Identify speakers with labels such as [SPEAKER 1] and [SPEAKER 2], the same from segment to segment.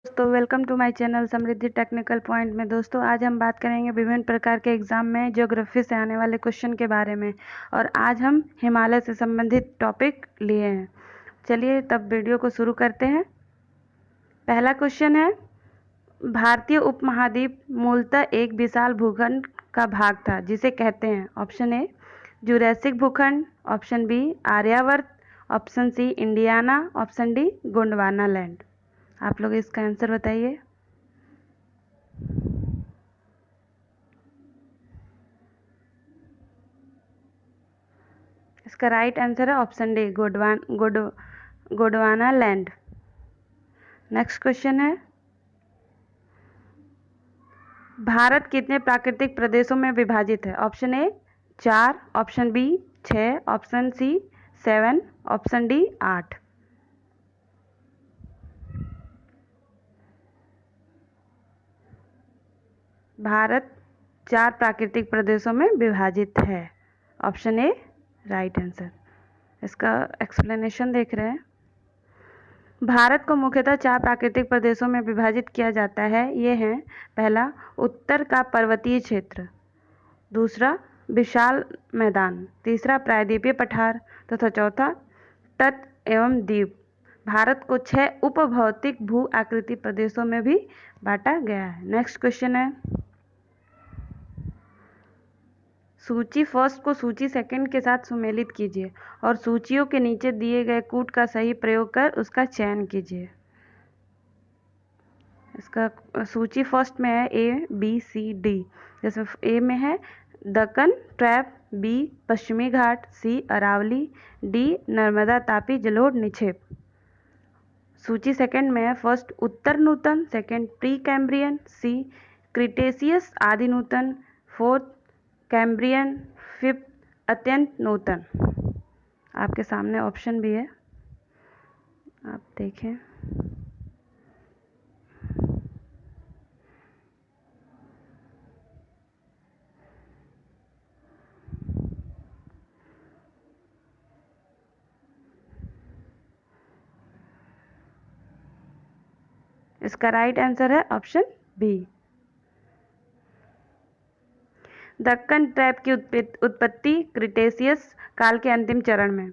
[SPEAKER 1] दोस्तों welcome to my channel Samriddhi technical point में। दोस्तों आज हम बात करेंगे विभिन्न प्रकार के एग्जाम में ज्योग्राफी से आने वाले क्वेश्चन के बारे में। और आज हम हिमालय से संबंधित टॉपिक लिए हैं। चलिए तब वीडियो को शुरू करते हैं। पहला क्वेश्चन है, भारतीय उपमहाद्वीप मूलतः एक विशाल भूखंड का भाग था जिसे कहते हैं। ऑप्शन ए जुरैसिक भूखंड, option B Aryavarta, option C Indiana, option D Gondwana land. आप लोग इसका आंसर बताइए। इसका राइट आंसर है option D Gondwana land. Next question है, भारत कितने प्राकृतिक प्रदेशों में विभाजित है। Option A 4, option B 6, option C 7, option D 8। Bharat 4 प्राकृतिक प्रदेशों में विभाजित है। Option A right answer. इसका एक्सप्लेनेशन देख रहे हैं। भारत को मुख्यतः 4 प्राकृतिक प्रदेशों में विभाजित किया जाता है। ये हैं, पहला उत्तर का पर्वतीय क्षेत्र, दूसरा विशाल मैदान, तीसरा प्रायद्वीपीय पठार तथा चौथा तट एवं द्वीप। भारत को 6 उपभौतिक भू आकृति प्रदेशों में भी बांटा गया है। नेक्स्ट क्वेश्चन है, सूची फर्स्ट को सूची सेकंड के साथ सुमेलित कीजिए और सूचियों के नीचे दिए गए कूट का सही प्रयोग कर उसका चयन कीजिए। इसका सूची फर्स्ट में है ए बी सी डी। जैसे ए में है दक्कन ट्रैप, बी पश्चिमी घाट, सी अरावली, डी नर्मदा तापी जलोढ़ निक्षेप। सूची सेकंड में है फर्स्ट उत्तर नूतन, सेकंड प्री कैम्ब्रियन, सी क्रिटेशियस आदि नूतन, फोर्थ कैम्ब्रियन, फिफ्थ अत्यंत नूतन। आपके सामने ऑप्शन भी है, आप देखें। इसका राइट आंसर है ऑप्शन बी। दक्कन ट्रैप की उत्पत्ति क्रिटेशियस काल के अंतिम चरण में,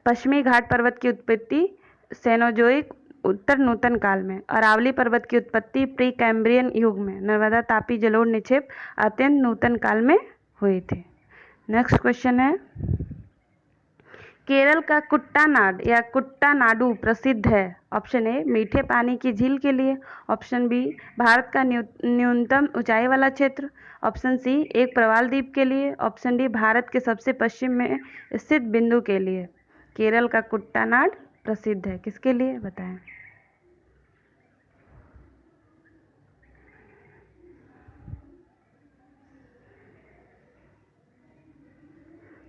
[SPEAKER 1] पश्चिमी घाट पर्वत की उत्पत्ति सेनोजोइक उत्तर नूतन काल में, अरावली पर्वत की उत्पत्ति प्री कैम्ब्रियन युग में, नर्मदा तापी जलोढ़ निक्षेप अत्यंत नूतन काल में हुए थे। नेक्स्ट क्वेश्चन है, केरल का कुट्टानाड या कुट्टानाडु प्रसिद्ध है। ऑप्शन ए मीठे पानी की झील के लिए, ऑप्शन बी भारत का न्यूनतम ऊंचाई वाला क्षेत्र, ऑप्शन सी एक प्रवाल द्वीप के लिए, ऑप्शन डी भारत के सबसे पश्चिम में स्थित बिंदु के लिए। केरल का कुट्टानाड प्रसिद्ध है, किसके लिए बताएं।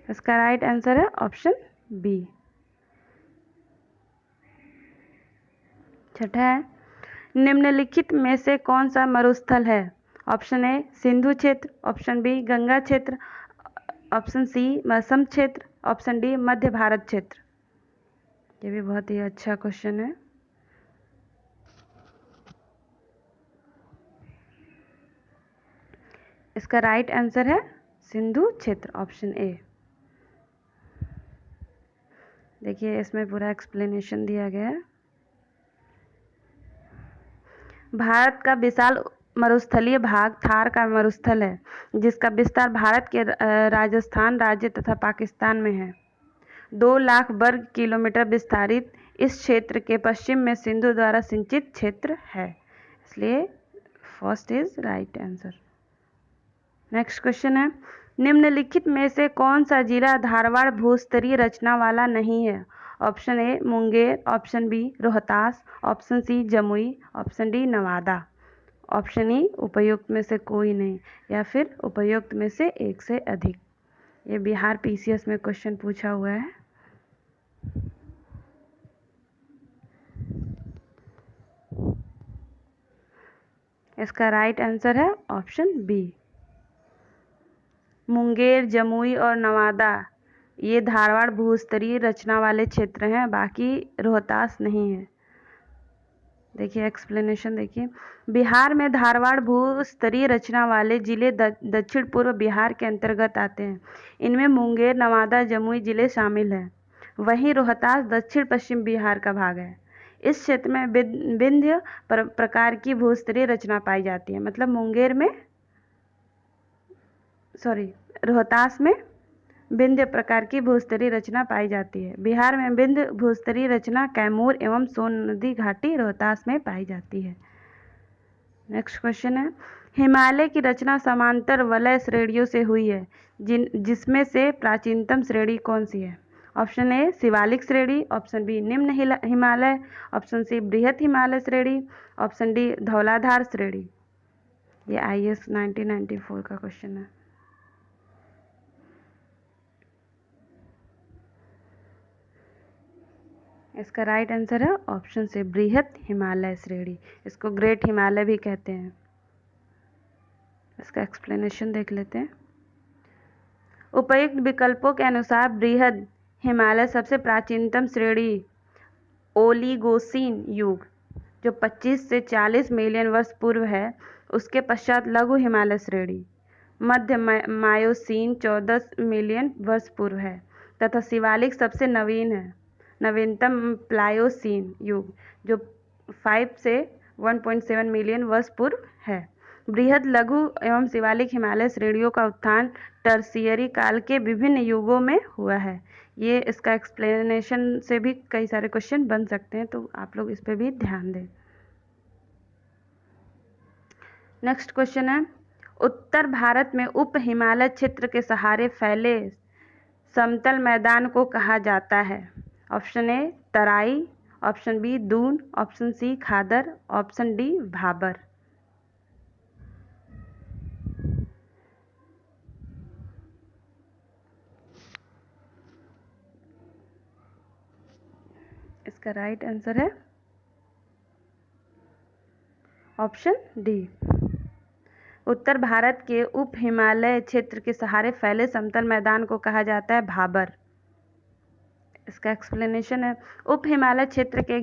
[SPEAKER 1] इसका राइट आंसर है ऑप्शन बी। छठा है, निम्नलिखित में से कौन सा मरुस्थल है। ऑप्शन ए सिंधु क्षेत्र, ऑप्शन बी गंगा क्षेत्र, ऑप्शन सी मौसम क्षेत्र, ऑप्शन डी मध्य भारत क्षेत्र। ये भी बहुत ही अच्छा क्वेश्चन है। इसका राइट आंसर है सिंधु क्षेत्र, ऑप्शन ए। देखिए इसमें पूरा एक्सप्लेनेशन दिया गया है। भारत का विशाल मरुस्थलीय भाग थार का मरुस्थल है, जिसका विस्तार भारत के राजस्थान राज्य तथा पाकिस्तान में है। 2 लाख वर्ग किलोमीटर विस्तारित इस क्षेत्र के पश्चिम में सिंधु द्वारा सिंचित क्षेत्र है, इसलिए first is right answer. Next question है, निम्नलिखित में से कौन सा जिला धारवाड़ भूस्तरीय रचना वाला नहीं है। Option A Munger, option B Rohtas, option C Jamui, option D Nawada, option E उपयुक्त में से कोई नहीं या फिर उपयुक्त में से एक से अधिक। ये बिहार पीसीएस में क्वेश्चन पूछा हुआ है। इसका राइट आंसर है ऑप्शन बी। मुंगेर, जमुई और नवादा ये धारवाड़ भूस्तरीय रचना वाले क्षेत्र हैं, बाकी रोहतास नहीं है। देखिए एक्सप्लेनेशन देखिए, बिहार में धारवाड़ भूस्तरीय रचना वाले जिले दक्षिण पूर्व बिहार के अंतर्गत आते हैं। इनमें मुंगेर, नवादा, जमुई जिले शामिल हैं। वहीं रोहतास दक्षिण पश्चिम बिहार का भाग है। इस क्षेत्र में विंध्य प्रकार की भूस्तरीय रचना पाई जाती है। मतलब मुंगेर में रोहतास में विंध्य प्रकार की भूस्तरीय रचना पाई जाती है। बिहार में विंध्य भूस्तरीय रचना कैमूर एवं सोन नदी घाटी रोहतास में पाई जाती है। नेक्स्ट क्वेश्चन है, हिमालय की रचना समांतर वलय श्रेणियों से हुई है, जिसमें से प्राचीनतम श्रेणी कौन सी है? ऑप्शन ए शिवालिक श्रेणी, ऑप्शन बी निम्न हिमालय, ऑप्शन सी बृहत हिमालय श्रेणी, ऑप्शन डी धौलाधार श्रेणी। ये IAS 1994 का क्वेश्चन है। इसका राइट आंसर है ऑप्शन से बृहत हिमालय श्रेणी। इसको ग्रेट हिमालय भी कहते हैं। इसका एक्सप्लेनेशन देख लेते हैं। उपयुक्त विकल्पों के अनुसार बृहद हिमालय सबसे प्राचीनतम श्रेणी ओलिगोसीन युग जो 25 से 40 मिलियन वर्ष पूर्व है। उसके पश्चात लघु हिमालय श्रेणी मध्य मायोसीन 14 मिलियन वर्ष पूर्व है तथा शिवालिक सबसे नवीन है। नवीनतम प्लायोसीन युग जो 5 से 1.7 मिलियन वर्ष पूर्व है। बृहद, लघु एवं शिवालिक हिमालय श्रेणियों का उत्थान टर्शियरी काल के विभिन्न युगों में हुआ है। ये इसका एक्सप्लेनेशन से भी कई सारे क्वेश्चन बन सकते हैं, तो आप लोग इस पर भी ध्यान दें। नेक्स्ट क्वेश्चन है, उत्तर भारत में उप हिमालय क्षेत्र के सहारे फैले समतल मैदान को कहा जाता है? Option A Terai, option B Doon, option C Khadar, option D Bhabar. इसका राइट आंसर है ऑप्शन डी। उत्तर भारत के उप हिमालय क्षेत्र के सहारे फैले समतल मैदान को कहा जाता है भाबर। इसका एक्सप्लेनेशन है, उप हिमालय क्षेत्र के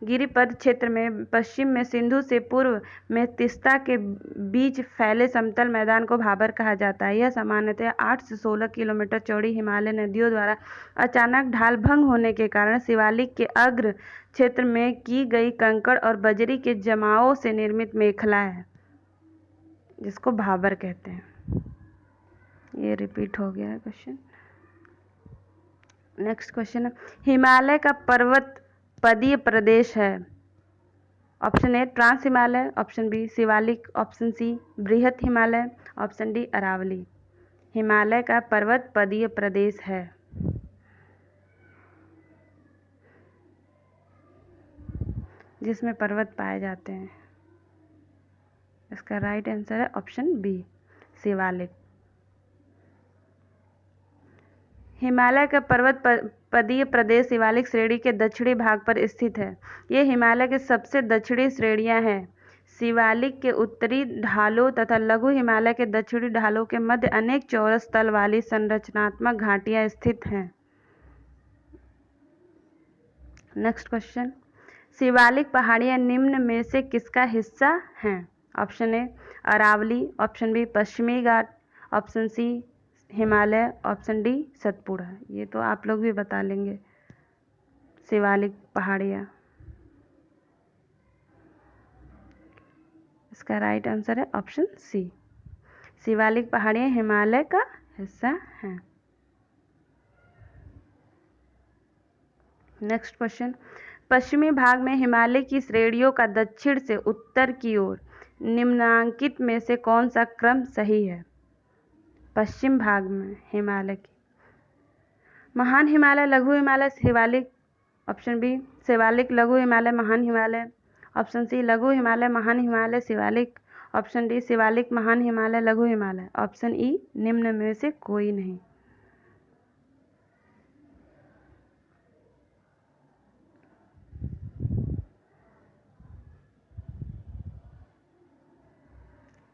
[SPEAKER 1] गिरिपद क्षेत्र में पश्चिम में सिंधु से पूर्व में तीस्ता के बीच फैले समतल मैदान को भाबर कहा जाता है। यह सामान्यतः 8 से 16 किलोमीटर चौड़ी हिमालय नदियों द्वारा अचानक ढाल भंग होने के कारण शिवालिक के अग्र क्षेत्र में की गई कंकड़ और बजरी के जमाव से निर्मित मेखला है, जिसको भाबर कहते हैं। ये रिपीट हो गया है क्वेश्चन। नेक्स्ट क्वेश्चन है, हिमालय का पर्वत पदीय प्रदेश है? Option A trans Himalaya, option B Shivalik, option C बृहत हिमालय, ऑप्शन डी अरावली। हिमालय का पर्वत पदीय प्रदेश है। जिसमें पर्वत पाए जाते हैं। इसका राइट आंसर है ऑप्शन बी शिवालिक। हिमालय का पर्वत पदीय प्रदेश शिवालिक श्रेणी के दक्षिणी भाग पर स्थित है। ये हिमालय के सबसे दक्षिणी श्रेणियां हैं। शिवालिक के उत्तरी ढालों तथा लघु हिमालय के दक्षिणी ढालों के मध्य अनेक चौरस तल वाली संरचनात्मक घाटियां स्थित हैं। नेक्स्ट क्वेश्चन, शिवालिक पहाड़ियां निम्न में से किसका हिस्सा हैं? Option A Aravalli, option B पश्चिमी Ghat, option C Himalaya, option D Satpura. ये तो आप लोग भी बता लेंगे। शिवालिक पहाड़ियाँ, इसका राइट आंसर है ऑप्शन सी। शिवालिक पहाड़ियाँ हिमालय का हिस्सा हैं। नेक्स्ट क्वेश्चन, पश्चिमी भाग में हिमालय की श्रेणियों का दक्षिण से उत्तर की ओर निम्नांकित में से कौन सा क्रम सही है? पश्चिम भाग में हिमालय की महान हिमालय, लघु हिमालय, शिवालिक। ऑप्शन बी शिवालिक, लघु हिमालय, महान हिमालय। ऑप्शन सी लघु हिमालय, महान हिमालय, शिवालिक। ऑप्शन डी शिवालिक, महान हिमालय, लघु हिमालय। ऑप्शन ई निम्न में से कोई नहीं।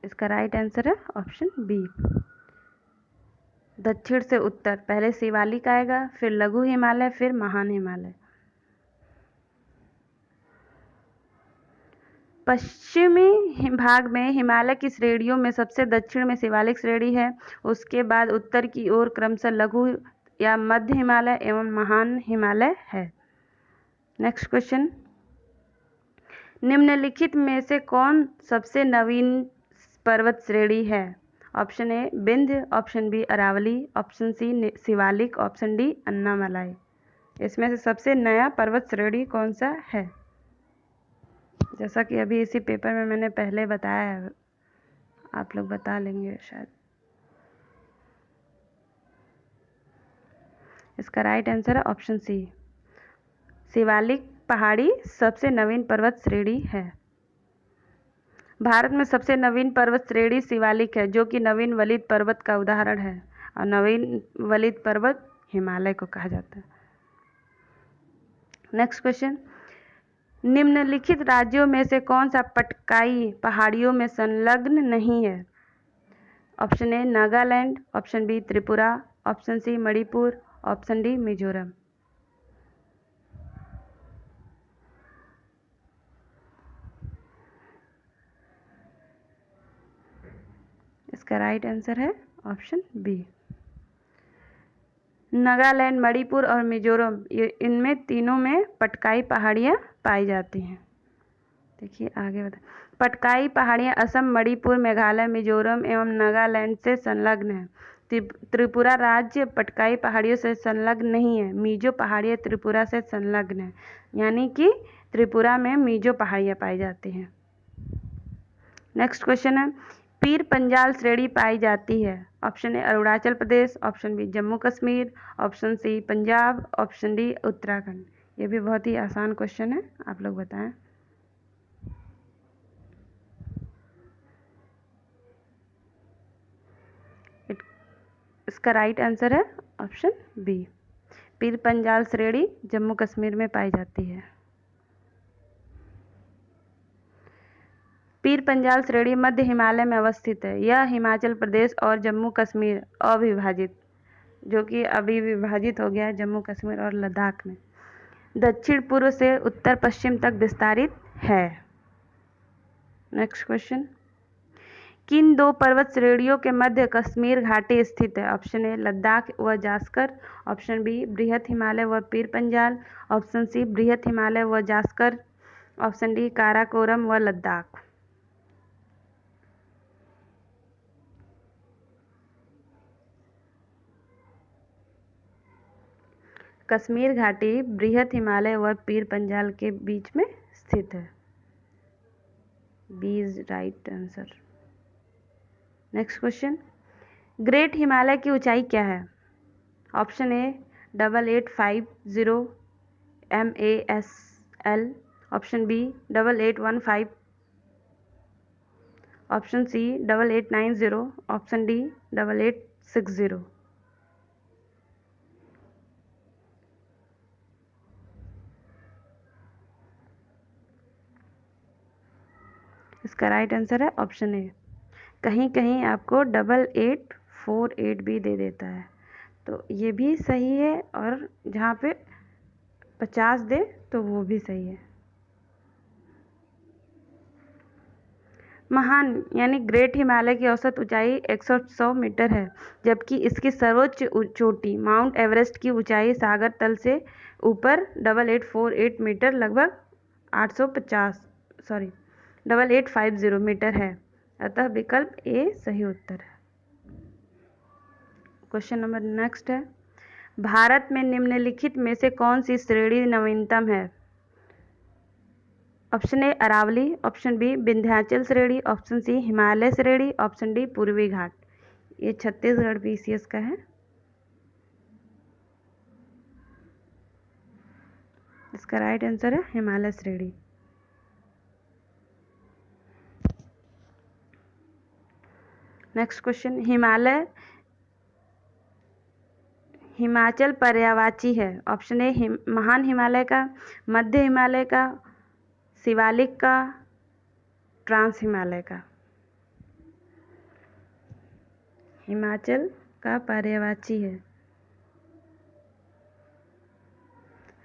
[SPEAKER 1] इसका राइट आंसर है ऑप्शन बी दक्षिण से उत्तर। पहले शिवालिक आएगा, फिर लघु हिमालय, फिर महान हिमालय। पश्चिमी भाग में हिमालय की श्रेणियों में सबसे दक्षिण में शिवालिक श्रेणी है। उसके बाद उत्तर की ओर क्रमशः लघु या मध्य हिमालय एवं महान हिमालय है। नेक्स्ट क्वेश्चन, निम्नलिखित में से कौन सबसे नवीन पर्वत श्रेणी है? Option A Vindhya, option B Aravalli, option C Shivalik, option D Annamalai. इसमें से सबसे नया पर्वत श्रेणी कौन सा है? जैसा कि अभी इसी पेपर में मैंने पहले बताया है, आप लोग बता लेंगे शायद। इसका राइट आंसर है ऑप्शन सी, शिवालिक पहाड़ी सबसे नवीन पर्वत श्रेणी है। भारत में सबसे नवीन पर्वत श्रेणी शिवालिक है, जो कि नवीन वलित पर्वत का उदाहरण है, और नवीन वलित पर्वत हिमालय को कहा जाता है। नेक्स्ट क्वेश्चन, निम्नलिखित राज्यों में से कौन सा पटकाई पहाड़ियों में संलग्न नहीं है? Option A Nagaland, option B Tripura, option C Manipur, option D Mizoram. इसका राइट आंसर है ऑप्शन बी, नागालैंड, मणिपुर और मिजोरम, इनमें तीनों में पटकाई पहाड़ियाँ पाई जाती हैं। देखिए आगे बता, पटकाई पहाड़ियाँ असम, मणिपुर, मेघालय, मिजोरम एवं नागालैंड से संलग्न है। त्रिपुरा राज्य पटकाई पहाड़ियों से संलग्न नहीं है। मिजो पहाड़ियाँ त्रिपुरा से संलग्न है, यानी कि त्रिपुरा में मिजो पहाड़ियाँ पाई जाती हैं। नेक्स्ट क्वेश्चन है, पीर पंजाल श्रेणी पाई जाती है। Option A Arunachal Pradesh, option B Jammu Kashmir, option C Punjab, option D Uttarakhand. ये भी बहुत ही आसान क्वेश्चन है, आप लोग बताएं। इसका राइट आंसर है ऑप्शन बी, पीर पंजाल श्रेणी जम्मू कश्मीर में पाई जाती है। पीर पंजाल श्रेणी मध्य हिमालय में अवस्थित है। यह हिमाचल प्रदेश और जम्मू कश्मीर अविभाजित, जो कि अभी विभाजित हो गया है जम्मू कश्मीर और लद्दाख में, दक्षिण पूर्व से उत्तर पश्चिम तक विस्तारित है। नेक्स्ट क्वेश्चन, किन दो पर्वत श्रेणियों के मध्य कश्मीर घाटी स्थित है? ऑप्शन ए लद्दाख व जास्कर, ऑप्शन बी बृहत हिमालय व पीर पंजाल, ऑप्शन सी बृहत हिमालय व जास्कर, ऑप्शन डी काराकोरम व लद्दाख। कश्मीर घाटी बृहत हिमालय व पीर पंजाल के बीच में स्थित है। B is right answer. Next question, great Himalaya की ऊंचाई क्या है? Option A 8850 MASL, option B 8815, option C 8890, option D 8860। इसका राइट आंसर है ऑप्शन ए। कहीं कहीं आपको 8848 भी दे देता है, तो ये भी सही है, और जहाँ पे 50 दे तो वो भी सही है। महान यानी ग्रेट हिमालय की औसत ऊंचाई 110 मीटर है, जबकि इसकी सर्वोच्च चोटी माउंट एवरेस्ट की ऊंचाई सागर तल से ऊपर 8848 मीटर लगभग 8850 मीटर है। अतः विकल्प ए सही उत्तर है। क्वेश्चन नंबर नेक्स्ट है, भारत में निम्नलिखित में से कौन सी श्रेणी नवीनतम है? Option A Aravalli, option B Vindhyachal श्रेणी, ऑप्शन सी हिमालय श्रेणी, ऑप्शन डी पूर्वी घाट। ये छत्तीसगढ़ PCS का है। इसका राइट आंसर है हिमालय श्रेणी। नेक्स्ट क्वेश्चन, हिमाचल पर्यायवाची है। ऑप्शन ए महान हिमालय का, मध्य हिमालय का, शिवालिक का, ट्रांस हिमालय का। हिमाचल का पर्यायवाची है।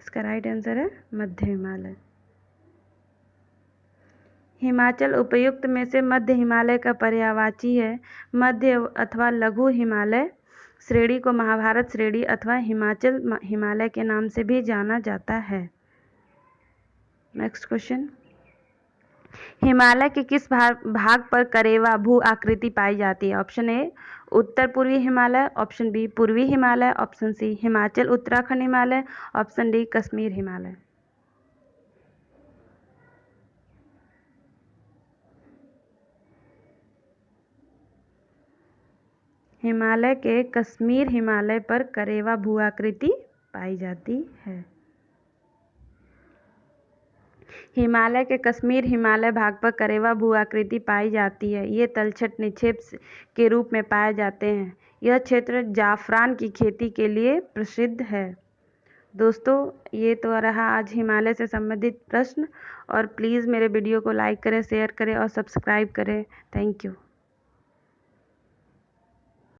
[SPEAKER 1] इसका राइट आंसर है मध्य हिमालय। हिमाचल उपयुक्त में से मध्य हिमालय का पर्यायवाची है। मध्य अथवा लघु हिमालय श्रेणी को महाभारत श्रेणी अथवा हिमाचल हिमालय के नाम से भी जाना जाता है। नेक्स्ट क्वेश्चन, हिमालय के किस भाग पर करेवा भू आकृति पाई जाती है? ऑप्शन ए उत्तर पूर्वी हिमालय, ऑप्शन बी पूर्वी Himalaya, option C Himachal Uttarakhand Himalaya, option D Kashmir Himalaya. Himalaya के कश्मीर हिमालय पर करेवा भू आकृति पाई जाती है। हिमालय के कश्मीर हिमालय भाग पर करेवा भू आकृति पाई जाती है। ये तलछट निक्षेप के रूप में पाए जाते हैं। यह क्षेत्र जाफरान की खेती के लिए प्रसिद्ध है। दोस्तों, ये तो रहा आज हिमालय से संबंधित प्रश्न, और प्लीज़ मेरे वीडियो को लाइक करें, शेयर करें और सब्सक्राइब करें। Thank you.